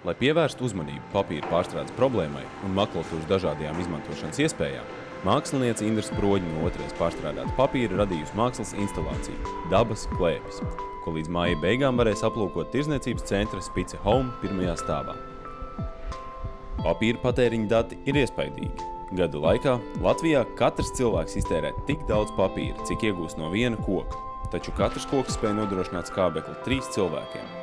Lai pievērstu uzmanību papīra pārstrādes problēmai un makulatūras dažādajām izmantošanas iespējām, māksliniece Indra Sproģe no otrais pārstrādāta papīra radījusi mākslas instalāciju Dabas klēpis, ko līdz māja beigām varēs aplūkot Tirdzniecības centra Spice Home pirmajā stāvā. Papīra patēriņa dati ir iespaidīgi. Gada laikā Latvijā katrs cilvēks iztērē tik daudz papīra, cik iegūst no viena koka, taču katrs koks spēj nodrošināt skābekli 3 cilvēkiem.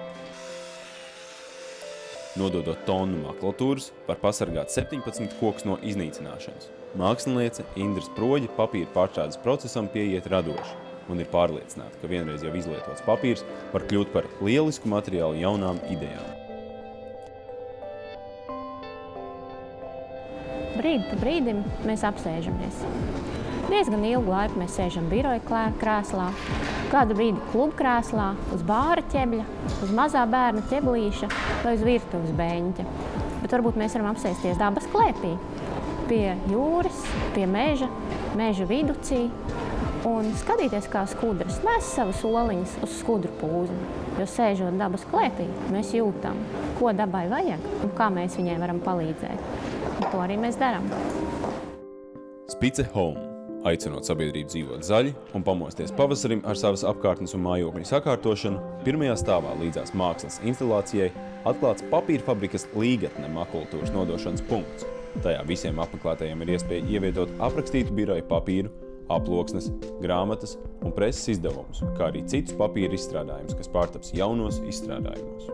Nododot tonu makulatūras, var pasargāt 17 kokus no iznīcināšanas. Māksliniece Indra Sproģe papīra pārstrādes procesam pieiet radoši un ir pārliecināta, ka vienreiz jau izlietots papīrs var kļūt par lielisku materiālu jaunām idejām. Brīdi pa brīdim mēs apsēžamies. Diezgan ilgu laiku mēs sēžam biroja krēslā, kādu brīdi klubkrēslā, uz bāra ķebļa, uz mazā bērna ķeblīša vai uz virtuves beņķa. Bet varbūt mēs varam apsēsties dabas klēpī, pie jūras, pie meža viducī un skatīties, kā skudras nes savas oliņas uz skudru pūzni. Jo sēžot dabas klēpī, mēs jūtam, ko dabai vajag un kā mēs viņai varam palīdzēt. Un to arī mēs darām. Spice Home, aicinot sabiedrību dzīvot zaļi un pamosties pavasarim ar savas apkārtnes un mājokļu sakārtošanu, pirmajā stāvā līdzās mākslas instalācijai atklāts papīra fabrikas Līgatne makulatūras nodošanas punkts. Tajā visiem apmeklētājiem ir iespēja ievietot aprakstītu biroja papīru, aploksnes, grāmatas un preses izdevumus, kā arī citus papīra izstrādājumus, kas pārtaps jaunos izstrādājumos.